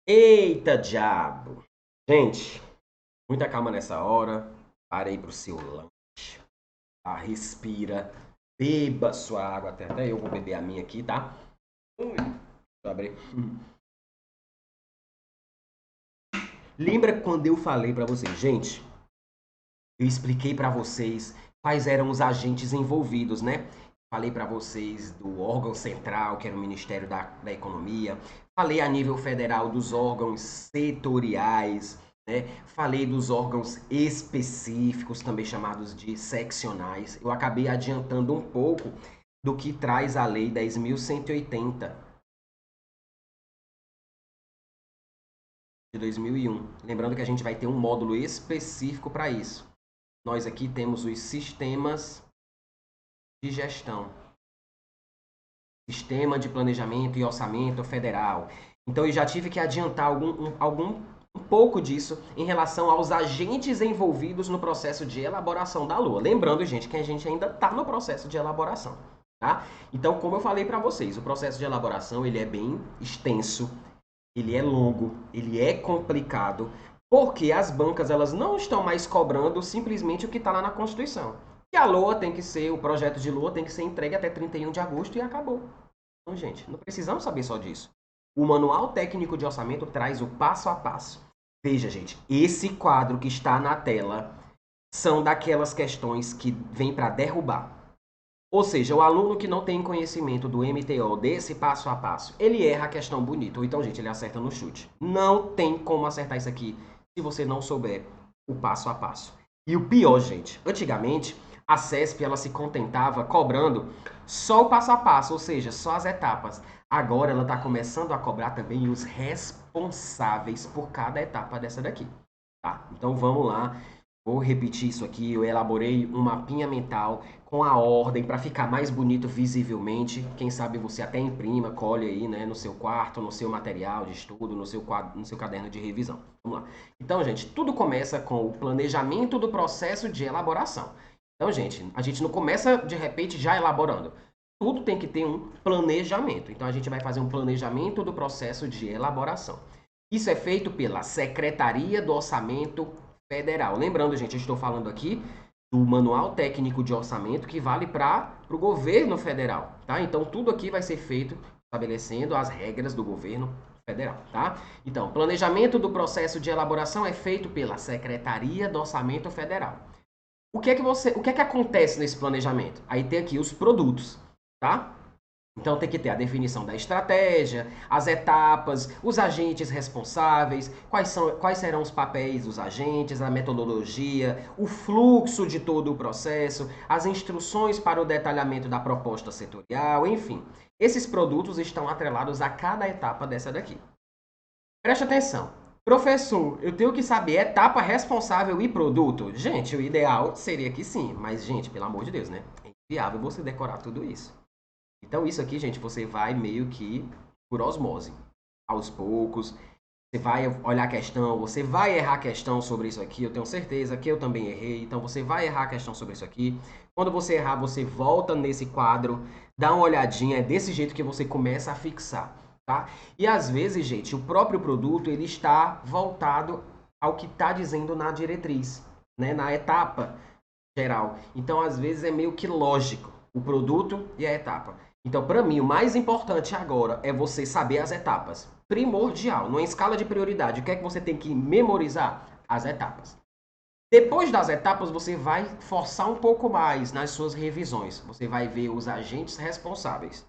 Eita diabo! Gente, muita calma nessa hora. Parei pro seu lanche. Tá? Respira. Beba sua água. Até eu vou beber a minha aqui, tá? Deixa eu abrir. Lembra quando eu falei pra vocês, gente? Eu expliquei pra vocês quais eram os agentes envolvidos, né? Falei pra vocês do órgão central, que era o Ministério da Economia. Falei a nível federal dos órgãos setoriais, né? Falei dos órgãos específicos, também chamados de seccionais. Eu acabei adiantando um pouco do que traz a Lei 10.180 de 2001. Lembrando que a gente vai ter um módulo específico para isso. Nós aqui temos os sistemas de gestão, sistema de planejamento e orçamento federal. Então eu já tive que adiantar um pouco disso em relação aos agentes envolvidos no processo de elaboração da LOA. Lembrando, gente, que a gente ainda está no processo de elaboração, tá? Então, como eu falei para vocês, o processo de elaboração ele é bem extenso, ele é longo, ele é complicado, porque as bancas elas não estão mais cobrando simplesmente o que está lá na Constituição. E a LOA tem que ser, o projeto de LOA tem que ser entregue até 31 de agosto e acabou. Então, gente, não precisamos saber só disso. O Manual Técnico de Orçamento traz o passo a passo. Veja, gente, esse quadro que está na tela são daquelas questões que vêm para derrubar. Ou seja, o aluno que não tem conhecimento do MTO, desse passo a passo, ele erra a questão bonita. Ou então, gente, ele acerta no chute. Não tem como acertar isso aqui se você não souber o passo a passo. E o pior, gente, antigamente a CESP ela se contentava cobrando só o passo a passo, ou seja, só as etapas. Agora ela está começando a cobrar também os responsáveis por cada etapa dessa daqui. Tá? Então vamos lá. Vou repetir isso aqui. Eu elaborei um mapinha mental com a ordem para ficar mais bonito visivelmente. Quem sabe você até imprima, colhe aí, né, no seu quarto, no seu material de estudo, no seu caderno de revisão. Vamos lá. Então, gente, tudo começa com o planejamento do processo de elaboração. Então, gente, a gente não começa de repente já elaborando. Tudo tem que ter um planejamento. Então, a gente vai fazer um planejamento do processo de elaboração. Isso é feito pela Secretaria do Orçamento Federal. Lembrando, gente, eu estou falando aqui do Manual Técnico de Orçamento que vale para o governo federal, tá? Então, tudo aqui vai ser feito estabelecendo as regras do governo federal, tá? Então, planejamento do processo de elaboração é feito pela Secretaria do Orçamento Federal. O que é que acontece nesse planejamento? Aí tem aqui os produtos, tá? Então tem que ter a definição da estratégia, as etapas, os agentes responsáveis, quais serão os papéis dos agentes, a metodologia, o fluxo de todo o processo, as instruções para o detalhamento da proposta setorial, enfim. Esses produtos estão atrelados a cada etapa dessa daqui. Preste atenção. Professor, eu tenho que saber etapa responsável e produto? Gente, o ideal seria que sim, mas gente, pelo amor de Deus, né? É inviável você decorar tudo isso. Então, isso aqui, gente, você vai meio que por osmose. Aos poucos, você vai olhar a questão, você vai errar a questão sobre isso aqui, eu tenho certeza que eu também errei, então você vai errar a questão sobre isso aqui. Quando você errar, você volta nesse quadro, dá uma olhadinha, é desse jeito que você começa a fixar, tá? E às vezes, gente, o próprio produto, ele está voltado ao que está dizendo na diretriz, né? Na etapa geral. Então, às vezes, é meio que lógico o produto e a etapa. Então, para mim, o mais importante agora é você saber as etapas. Primordial, numa escala de prioridade, o que é que você tem que memorizar? As etapas. Depois das etapas, você vai forçar um pouco mais nas suas revisões. Você vai ver os agentes responsáveis.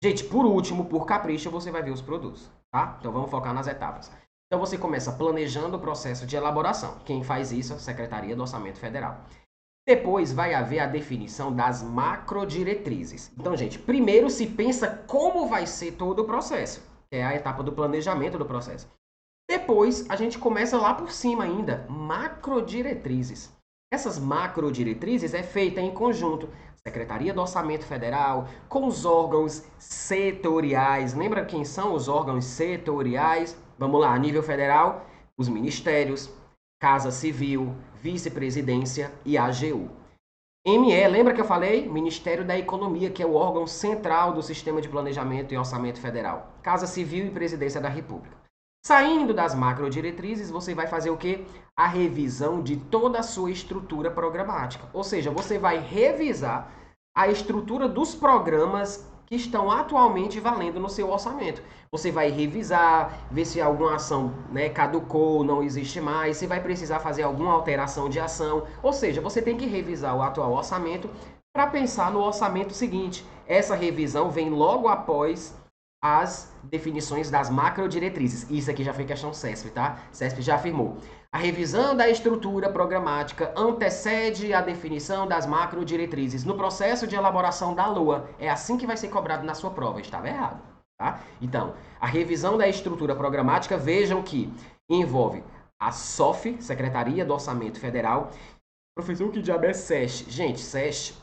Gente, por último, por capricho, você vai ver os produtos, tá? Então, vamos focar nas etapas. Então, você começa planejando o processo de elaboração. Quem faz isso é a Secretaria do Orçamento Federal. Depois vai haver a definição das macrodiretrizes. Então, gente, primeiro se pensa como vai ser todo o processo, que é a etapa do planejamento do processo. Depois, a gente começa lá por cima ainda, macrodiretrizes. Essas macrodiretrizes é feita em conjunto, Secretaria do Orçamento Federal, com os órgãos setoriais. Lembra quem são os órgãos setoriais? Vamos lá, a nível federal, os ministérios, Casa Civil, Vice-Presidência e AGU. ME, lembra que eu falei? Ministério da Economia, que é o órgão central do Sistema de Planejamento e Orçamento Federal. Casa Civil e Presidência da República. Saindo das macrodiretrizes, você vai fazer o quê? A revisão de toda a sua estrutura programática. Ou seja, você vai revisar a estrutura dos programas que estão atualmente valendo no seu orçamento. Você vai revisar, ver se alguma ação, né, caducou, não existe mais, se vai precisar fazer alguma alteração de ação. Ou seja, você tem que revisar o atual orçamento para pensar no orçamento seguinte. Essa revisão vem logo após as definições das macrodiretrizes. Isso aqui já foi questão CESP, tá? CESP já afirmou. A revisão da estrutura programática antecede a definição das macrodiretrizes no processo de elaboração da LOA. É assim que vai ser cobrado na sua prova. Estava errado, tá? Então, a revisão da estrutura programática, vejam que envolve a SOF, Secretaria do Orçamento Federal. Professor, que diabo é SESC? Gente, SESC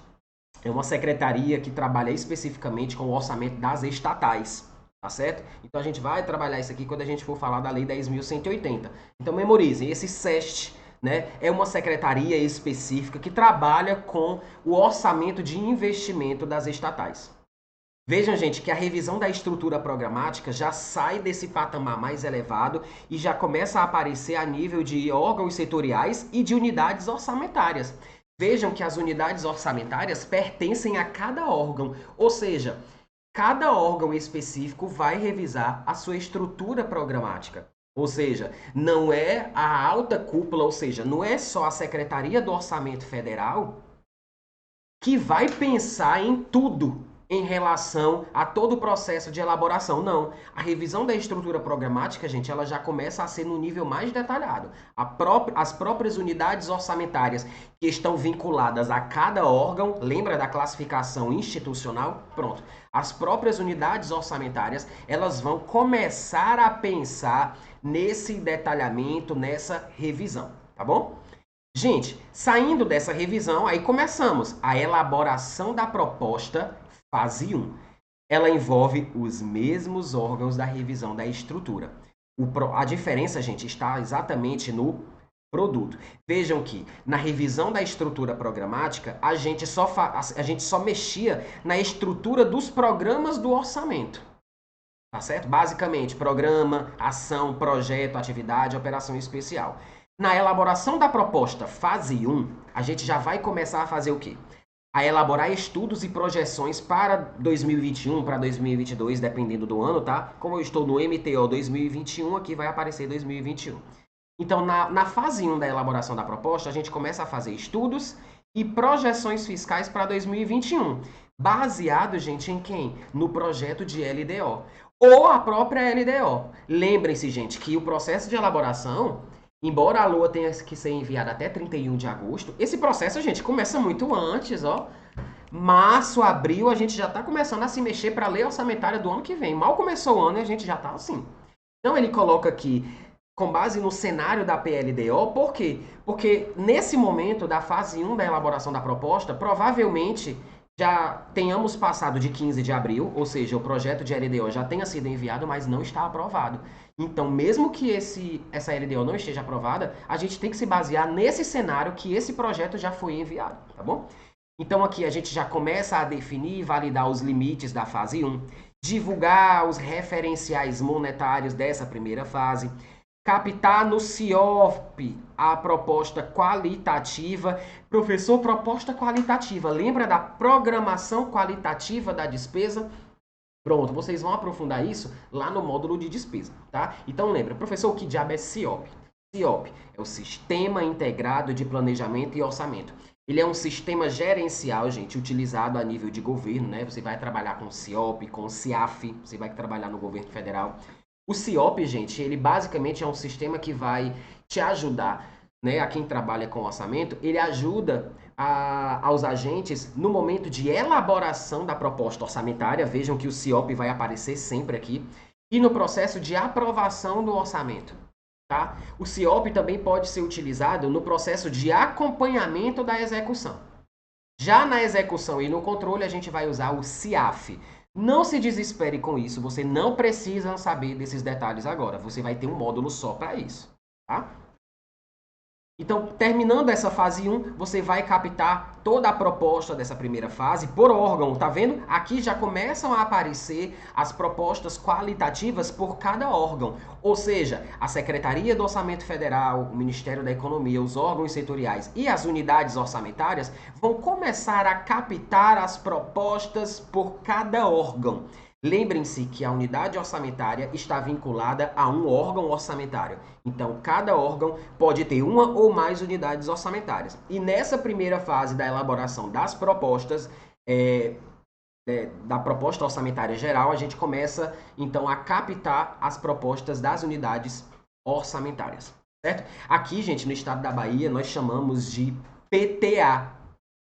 é uma secretaria que trabalha especificamente com o orçamento das estatais. Tá certo? Então a gente vai trabalhar isso aqui quando a gente for falar da Lei 10.180. Então memorizem, esse SEST, né, é uma secretaria específica que trabalha com o orçamento de investimento das estatais. Vejam, gente, que a revisão da estrutura programática já sai desse patamar mais elevado e já começa a aparecer a nível de órgãos setoriais e de unidades orçamentárias. Vejam que as unidades orçamentárias pertencem a cada órgão, ou seja, cada órgão específico vai revisar a sua estrutura programática. Ou seja, não é a alta cúpula, ou seja, não é só a Secretaria do Orçamento Federal que vai pensar em tudo em relação a todo o processo de elaboração. Não. A revisão da estrutura programática, gente, ela já começa a ser no nível mais detalhado. As próprias unidades orçamentárias que estão vinculadas a cada órgão, lembra da classificação institucional? Pronto. As próprias unidades orçamentárias, elas vão começar a pensar nesse detalhamento, nessa revisão, tá bom? Gente, saindo dessa revisão, aí começamos a elaboração da proposta, fase 1. Ela envolve os mesmos órgãos da revisão da estrutura. A diferença, gente, está exatamente no produto. Vejam que na revisão da estrutura programática, a gente só mexia na estrutura dos programas do orçamento. Tá certo? Basicamente, programa, ação, projeto, atividade, operação especial. Na elaboração da proposta fase 1, a gente já vai começar a fazer o quê? A elaborar estudos e projeções para 2021, para 2022, dependendo do ano, tá? Como eu estou no MTO 2021, aqui vai aparecer 2021. Então, na fase 1 da elaboração da proposta, a gente começa a fazer estudos e projeções fiscais para 2021. Baseado, gente, em quem? No projeto de LDO. Ou a própria LDO. Lembrem-se, gente, que o processo de elaboração, embora a LOA tenha que ser enviada até 31 de agosto, esse processo, gente, começa muito antes, ó. Março, abril, a gente já está começando a se mexer para a lei orçamentária do ano que vem. Mal começou o ano e a gente já está assim. Então, ele coloca aqui, com base no cenário da PLDO, por quê? Porque nesse momento da fase 1 da elaboração da proposta, provavelmente já tenhamos passado de 15 de abril, ou seja, o projeto de LDO já tenha sido enviado, mas não está aprovado. Então, mesmo que essa LDO não esteja aprovada, a gente tem que se basear nesse cenário que esse projeto já foi enviado, tá bom? Então, aqui a gente já começa a definir e validar os limites da fase 1, divulgar os referenciais monetários dessa primeira fase, captar no CIOP a proposta qualitativa. Professor, proposta qualitativa. Lembra da programação qualitativa da despesa? Pronto, vocês vão aprofundar isso lá no módulo de despesa, tá? Então lembra, professor, o que diabo é CIOP? CIOP é o Sistema Integrado de Planejamento e Orçamento. Ele é um sistema gerencial, gente, utilizado a nível de governo, né? Você vai trabalhar com CIOP, com CIAF, você vai trabalhar no governo federal. O CIOP, gente, ele basicamente é um sistema que vai te ajudar, né, a quem trabalha com orçamento, ele ajuda aos agentes no momento de elaboração da proposta orçamentária. Vejam que o CIOP vai aparecer sempre aqui. E no processo de aprovação do orçamento. Tá? O CIOP também pode ser utilizado no processo de acompanhamento da execução. Já na execução e no controle, a gente vai usar o CIAF. Não se desespere com isso, você não precisa saber desses detalhes agora. Você vai ter um módulo só para isso, tá? Então, terminando essa fase 1, você vai captar toda a proposta dessa primeira fase por órgão, tá vendo? Aqui já começam a aparecer as propostas qualitativas por cada órgão. Ou seja, a Secretaria do Orçamento Federal, o Ministério da Economia, os órgãos setoriais e as unidades orçamentárias vão começar a captar as propostas por cada órgão. Lembrem-se que a unidade orçamentária está vinculada a um órgão orçamentário. Então, cada órgão pode ter uma ou mais unidades orçamentárias. E nessa primeira fase da elaboração das propostas, da proposta orçamentária geral, a gente começa, então, a captar as propostas das unidades orçamentárias. Certo? Aqui, gente, no estado da Bahia, nós chamamos de PTA.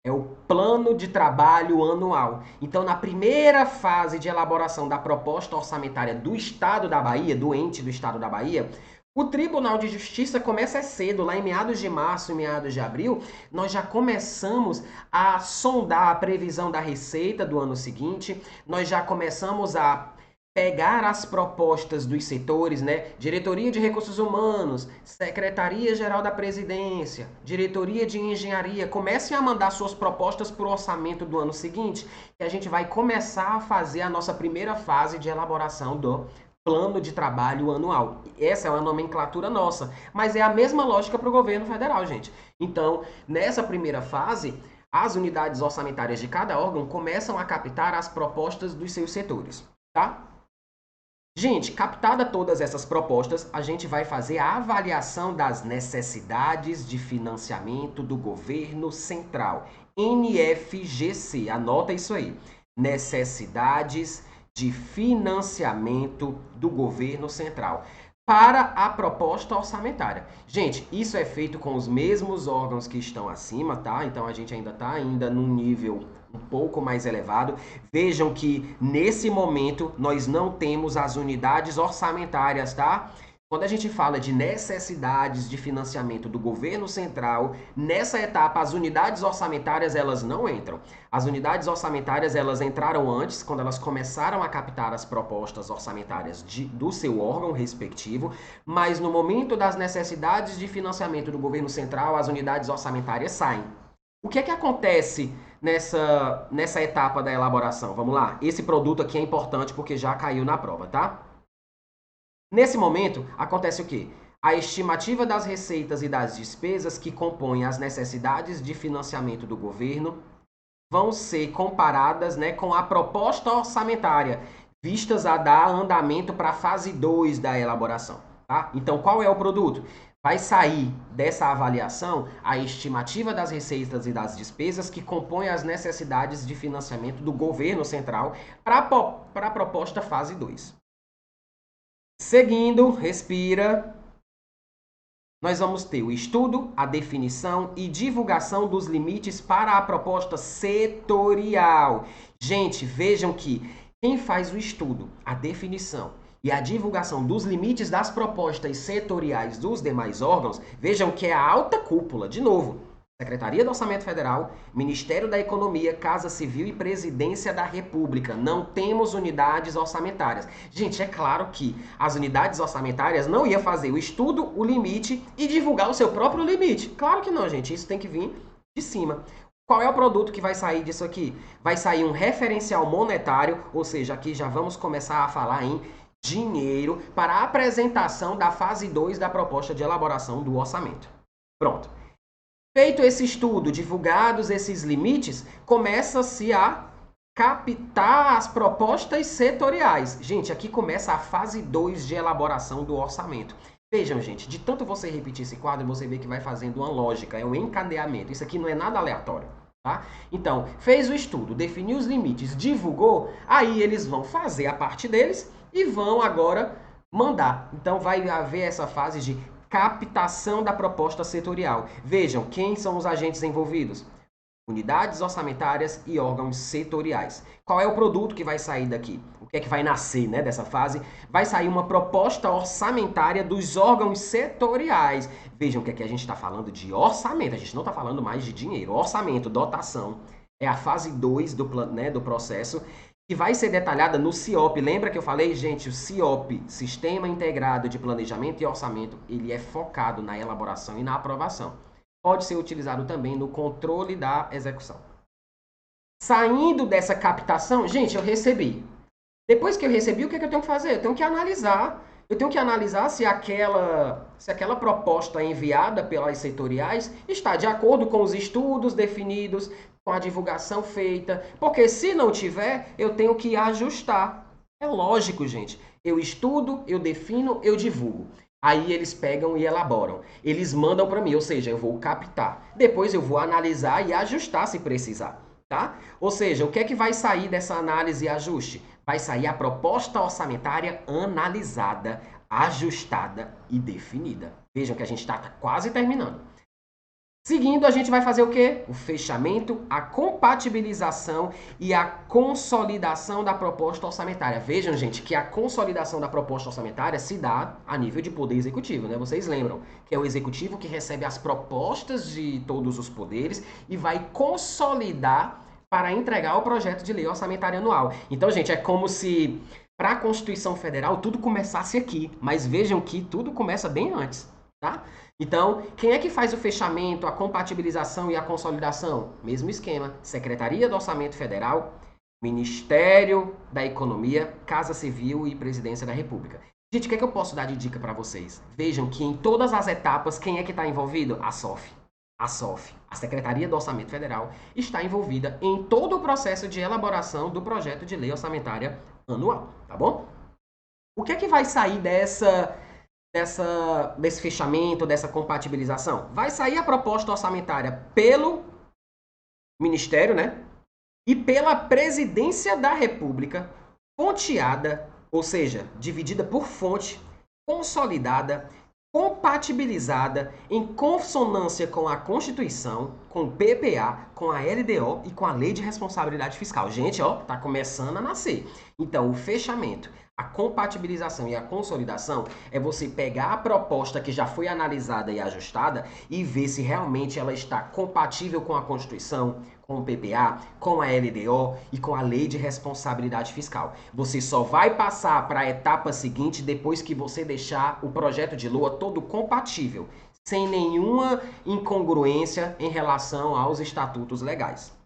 É o Plano de Trabalho Anual. Então, na primeira fase de elaboração da proposta orçamentária do Estado da Bahia, do ente do Estado da Bahia, o Tribunal de Justiça começa cedo, lá em meados de março e meados de abril, nós já começamos a sondar a previsão da receita do ano seguinte, nós já começamos a pegar as propostas dos setores, né? Diretoria de Recursos Humanos, Secretaria-Geral da Presidência, Diretoria de Engenharia, comecem a mandar suas propostas para o orçamento do ano seguinte, que a gente vai começar a fazer a nossa primeira fase de elaboração do Plano de Trabalho Anual. Essa é uma nomenclatura nossa, mas é a mesma lógica para o governo federal, gente. Então, nessa primeira fase, as unidades orçamentárias de cada órgão começam a captar as propostas dos seus setores, tá? Gente, captada todas essas propostas, a gente vai fazer a avaliação das necessidades de financiamento do governo central. NFGC, anota isso aí. Necessidades de financiamento do governo central para a proposta orçamentária. Gente, isso é feito com os mesmos órgãos que estão acima, tá? Então a gente ainda está num nível um pouco mais elevado. Vejam que nesse momento nós não temos as unidades orçamentárias, tá? Quando a gente fala de necessidades de financiamento do governo central, nessa etapa as unidades orçamentárias elas não entram. As unidades orçamentárias elas entraram antes, quando elas começaram a captar as propostas orçamentárias do seu órgão respectivo, mas no momento das necessidades de financiamento do governo central, as unidades orçamentárias saem. O que é que acontece nessa etapa da elaboração? Vamos lá, esse produto aqui é importante porque já caiu na prova, tá? Nesse momento, acontece o quê? A estimativa das receitas e das despesas que compõem as necessidades de financiamento do governo vão ser comparadas, né, com a proposta orçamentária, vistas a dar andamento para a fase 2 da elaboração. Tá? Então, qual é o produto? Vai sair dessa avaliação a estimativa das receitas e das despesas que compõem as necessidades de financiamento do governo central para a proposta fase 2. Seguindo, respira. Nós vamos ter o estudo, a definição e divulgação dos limites para a proposta setorial. Gente, vejam que quem faz o estudo, a definição e a divulgação dos limites das propostas setoriais dos demais órgãos, vejam que é a alta cúpula, de novo, Secretaria do Orçamento Federal, Ministério da Economia, Casa Civil e Presidência da República. Não temos unidades orçamentárias. Gente, é claro que as unidades orçamentárias não iam fazer o estudo, o limite e divulgar o seu próprio limite. Claro que não, gente. Isso tem que vir de cima. Qual é o produto que vai sair disso aqui? Vai sair um referencial monetário, ou seja, aqui já vamos começar a falar em dinheiro para a apresentação da fase 2 da proposta de elaboração do orçamento. Pronto. Feito esse estudo, divulgados esses limites, começa-se a captar as propostas setoriais. Gente, aqui começa a fase 2 de elaboração do orçamento. Vejam, gente, de tanto você repetir esse quadro, você vê que vai fazendo uma lógica, é um encadeamento. Isso aqui não é nada aleatório, tá? Então, fez o estudo, definiu os limites, divulgou, aí eles vão fazer a parte deles e vão agora mandar. Então, vai haver essa fase de captação da proposta setorial. Vejam, quem são os agentes envolvidos? Unidades orçamentárias e órgãos setoriais. Qual é o produto que vai sair daqui? O que é que vai nascer, né, dessa fase? Vai sair uma proposta orçamentária dos órgãos setoriais. Vejam que aqui a gente está falando de orçamento, a gente não está falando mais de dinheiro. Orçamento, dotação, é a fase 2 do processo. que vai ser detalhada no CIOP. Lembra que eu falei, gente, o CIOP, Sistema Integrado de Planejamento e Orçamento, ele é focado na elaboração e na aprovação. Pode ser utilizado também no controle da execução. Saindo dessa captação, gente, eu recebi. Depois que eu recebi, o que é que eu tenho que fazer? Eu tenho que analisar. Eu tenho que analisar se aquela proposta enviada pelas setoriais está de acordo com os estudos definidos, com a divulgação feita. Porque se não tiver, eu tenho que ajustar. É lógico, gente. Eu estudo, eu defino, eu divulgo. Aí eles pegam e elaboram. Eles mandam para mim, ou seja, eu vou captar. Depois eu vou analisar e ajustar se precisar. Tá? Ou seja, o que é que vai sair dessa análise e ajuste? Vai sair a proposta orçamentária analisada, ajustada e definida. Vejam que a gente está quase terminando. Seguindo, a gente vai fazer o quê? O fechamento, a compatibilização e a consolidação da proposta orçamentária. Vejam, gente, que a consolidação da proposta orçamentária se dá a nível de poder executivo, né? Vocês lembram que é o executivo que recebe as propostas de todos os poderes e vai consolidar para entregar o projeto de lei orçamentária anual. Então, gente, é como se para a Constituição Federal tudo começasse aqui, mas vejam que tudo começa bem antes, tá? Então, quem é que faz o fechamento, a compatibilização e a consolidação? Mesmo esquema. Secretaria do Orçamento Federal, Ministério da Economia, Casa Civil e Presidência da República. Gente, o que é que eu posso dar de dica para vocês? Vejam que em todas as etapas, quem é que está envolvido? A SOF. A SOF, a Secretaria do Orçamento Federal, está envolvida em todo o processo de elaboração do projeto de lei orçamentária anual, tá bom? O que é que vai sair desse fechamento, dessa compatibilização? Vai sair a proposta orçamentária pelo Ministério, né? E pela Presidência da República, fonteada, ou seja, dividida por fonte, consolidada, compatibilizada, em consonância com a Constituição, com o PPA, com a LDO e com a Lei de Responsabilidade Fiscal. Gente, ó, tá começando a nascer. Então, o fechamento, a compatibilização e a consolidação é você pegar a proposta que já foi analisada e ajustada e ver se realmente ela está compatível com a Constituição, com o PPA, com a LDO e com a Lei de Responsabilidade Fiscal. Você só vai passar para a etapa seguinte depois que você deixar o projeto de LOA todo compatível, sem nenhuma incongruência em relação aos estatutos legais.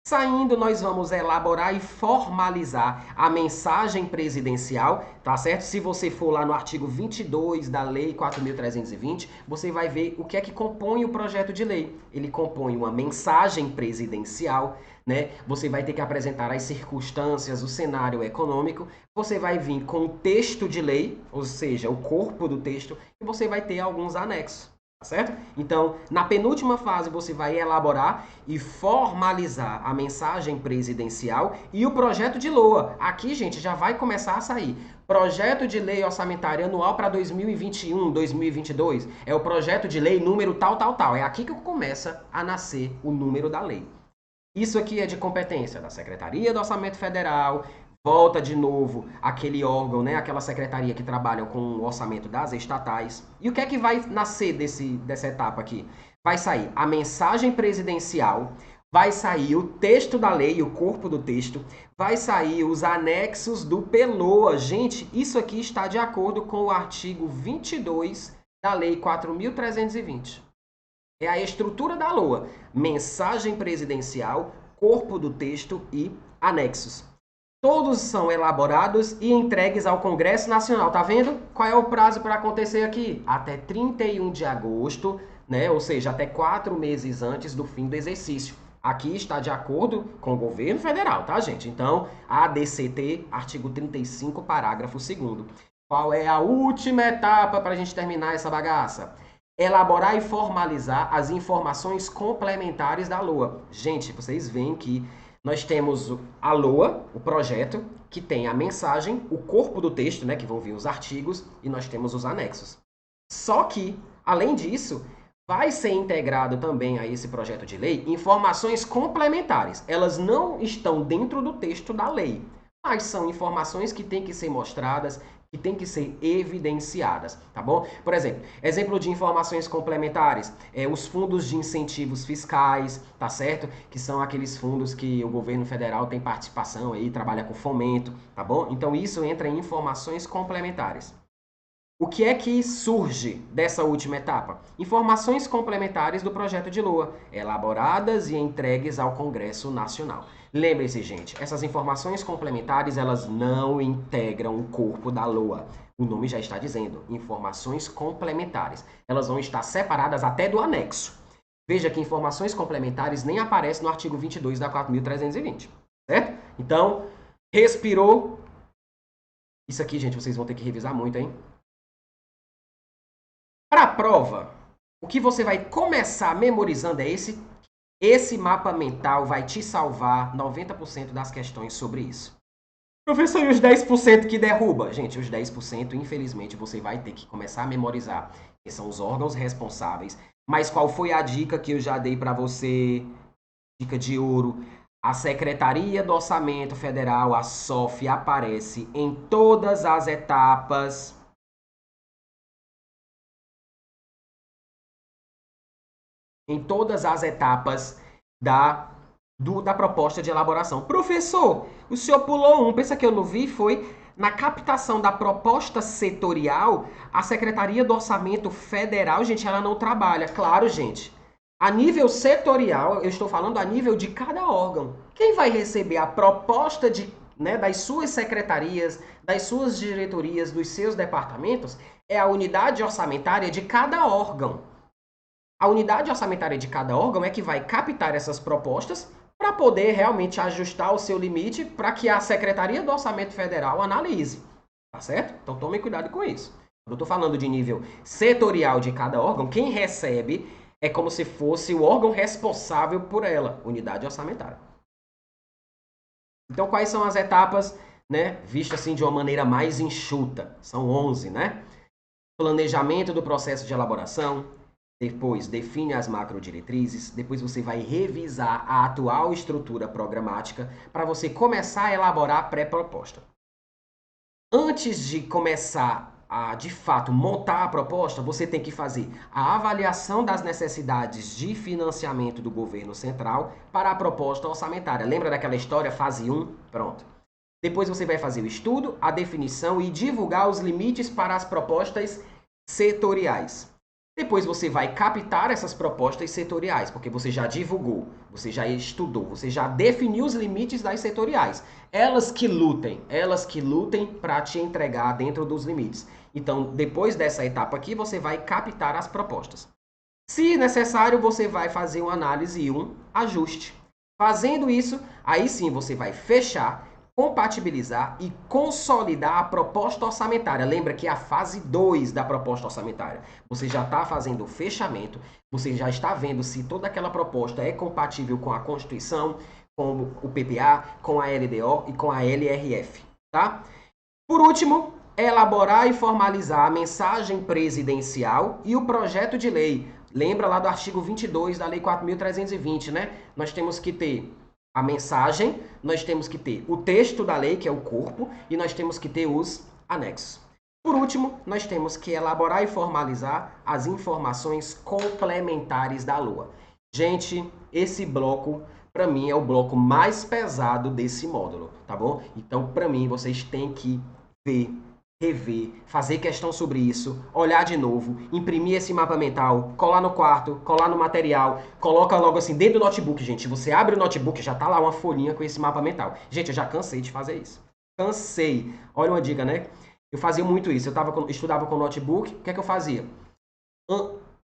Saindo, nós vamos elaborar e formalizar a mensagem presidencial, tá certo? Se você for lá no artigo 22 da Lei 4.320, você vai ver o que é que compõe o projeto de lei. Ele compõe uma mensagem presidencial, né? Você vai ter que apresentar as circunstâncias, o cenário econômico, você vai vir com o texto de lei, ou seja, o corpo do texto, e você vai ter alguns anexos. Certo? Então, na penúltima fase, você vai elaborar e formalizar a mensagem presidencial e o projeto de LOA. Aqui, gente, já vai começar a sair. Projeto de lei orçamentária anual para 2021, 2022. É o projeto de lei número tal, tal, tal. É aqui que começa a nascer o número da lei. Isso aqui é de competência da Secretaria do Orçamento Federal. Volta de novo aquele órgão, né, aquela secretaria que trabalha com o orçamento das estatais. E o que é que vai nascer dessa etapa aqui? Vai sair a mensagem presidencial, vai sair o texto da lei, o corpo do texto, vai sair os anexos do PELOA. Gente, isso aqui está de acordo com o artigo 22 da Lei 4.320. É a estrutura da LOA. Mensagem presidencial, corpo do texto e anexos. Todos são elaborados e entregues ao Congresso Nacional. Tá vendo? Qual é o prazo para acontecer aqui? Até 31 de agosto, né? Ou seja, até 4 meses antes do fim do exercício. Aqui está de acordo com o governo federal, tá, gente? Então, ADCT, artigo 35, parágrafo 2º. Qual é a última etapa para a gente terminar essa bagaça? Elaborar e formalizar as informações complementares da LOA. Gente, vocês veem que nós temos a LOA, o projeto, que tem a mensagem, o corpo do texto, né, que vão vir os artigos, e nós temos os anexos. Só que, além disso, vai ser integrado também a esse projeto de lei informações complementares. Elas não estão dentro do texto da lei, mas são informações que têm que ser mostradas, que têm que ser evidenciadas, tá bom? Por exemplo de informações complementares, os fundos de incentivos fiscais, tá certo? Que são aqueles fundos que o governo federal tem participação aí, trabalha com fomento, tá bom? Então isso entra em informações complementares. O que é que surge dessa última etapa? Informações complementares do projeto de LOA, elaboradas e entregues ao Congresso Nacional. Lembre-se, gente, essas informações complementares, elas não integram o corpo da LOA. O nome já está dizendo, informações complementares. Elas vão estar separadas até do anexo. Veja que informações complementares nem aparecem no artigo 22 da 4.320, certo? Então, respirou. Isso aqui, gente, vocês vão ter que revisar muito, hein? Para a prova, o que você vai começar memorizando é esse mapa mental vai te salvar 90% das questões sobre isso. Professor, e os 10% que derruba? Gente, os 10%, infelizmente, você vai ter que começar a memorizar, que são os órgãos responsáveis. Mas qual foi a dica que eu já dei para você? Dica de ouro. A Secretaria do Orçamento Federal, a SOF, aparece em todas as etapas da proposta de elaboração. Professor, o senhor pulou um, pensa que eu não vi? Foi na captação da proposta setorial, a Secretaria do Orçamento Federal, gente, ela não trabalha. Claro, gente. A nível setorial, eu estou falando a nível de cada órgão. Quem vai receber a proposta das suas secretarias, das suas diretorias, dos seus departamentos, é a unidade orçamentária de cada órgão. A unidade orçamentária de cada órgão é que vai captar essas propostas para poder realmente ajustar o seu limite para que a Secretaria do Orçamento Federal analise. Tá certo? Então tome cuidado com isso. Quando eu estou falando de nível setorial de cada órgão, quem recebe é como se fosse o órgão responsável por ela, unidade orçamentária. Então quais são as etapas, né, visto assim de uma maneira mais enxuta? São 11, né? Planejamento do processo de elaboração. Depois, define as macrodiretrizes. Depois, você vai revisar a atual estrutura programática para você começar a elaborar a pré-proposta. Antes de começar a, de fato, montar a proposta, você tem que fazer a avaliação das necessidades de financiamento do governo central para a proposta orçamentária. Lembra daquela história, fase 1? Pronto. Depois, você vai fazer o estudo, a definição e divulgar os limites para as propostas setoriais. Depois você vai captar essas propostas setoriais, porque você já divulgou, você já estudou, você já definiu os limites das setoriais. Elas que lutem para te entregar dentro dos limites. Então, depois dessa etapa aqui, você vai captar as propostas. Se necessário, você vai fazer uma análise e um ajuste. Fazendo isso, aí sim você vai fechar, compatibilizar e consolidar a proposta orçamentária. Lembra que é a fase 2 da proposta orçamentária. Você já está fazendo o fechamento, você já está vendo se toda aquela proposta é compatível com a Constituição, com o PPA, com a LDO e com a LRF. Tá? Por último, elaborar e formalizar a mensagem presidencial e o projeto de lei. Lembra lá do artigo 22 da Lei 4.320, né? Nós temos que ter a mensagem, nós temos que ter o texto da lei, que é o corpo, e nós temos que ter os anexos. Por último, nós temos que elaborar e formalizar as informações complementares da LOA. Gente, esse bloco, para mim, é o bloco mais pesado desse módulo, tá bom? Então, para mim, vocês têm que ver, rever, fazer questão sobre isso, olhar de novo, imprimir esse mapa mental, colar no quarto, colar no material, coloca logo assim dentro do notebook, gente. Você abre o notebook, já tá lá uma folhinha com esse mapa mental. Gente, eu já cansei de fazer isso. Cansei. Olha uma dica, né? Eu fazia muito isso. Eu estudava com o notebook, o que é que eu fazia?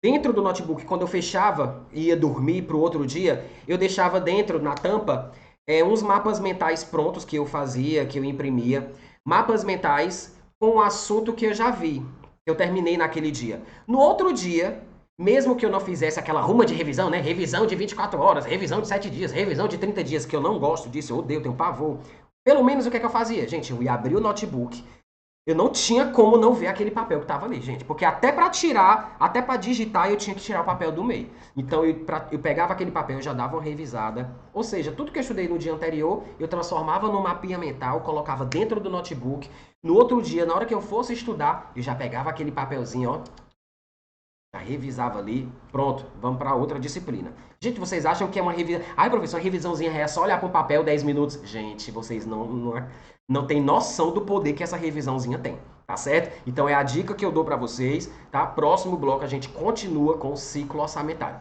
Dentro do notebook, quando eu fechava e ia dormir para o outro dia, eu deixava dentro, na tampa, uns mapas mentais prontos que eu fazia, que eu imprimia. Mapas mentais com o assunto que eu já vi, que eu terminei naquele dia. No outro dia, mesmo que eu não fizesse aquela ruma de revisão, né? Revisão de 24 horas, revisão de 7 dias, revisão de 30 dias, que eu não gosto disso, eu odeio, tenho pavor. Pelo menos o que é que eu fazia? Gente, eu ia abrir o notebook, Eu não tinha como não ver aquele papel que estava ali, gente. Porque até para tirar, até para digitar, eu tinha que tirar o papel do meio. Então eu pegava aquele papel e já dava uma revisada. Ou seja, tudo que eu estudei no dia anterior, eu transformava num mapinha mental, colocava dentro do notebook. No outro dia, na hora que eu fosse estudar, eu já pegava aquele papelzinho, ó, já revisava ali, pronto, vamos para outra disciplina. Gente, vocês acham que é uma revisão... Ai, professor, uma revisãozinha é só olhar para o papel 10 minutos? Gente, vocês não têm noção do poder que essa revisãozinha tem, tá certo? Então é a dica que eu dou para vocês, tá? Próximo bloco a gente continua com o ciclo orçamentário.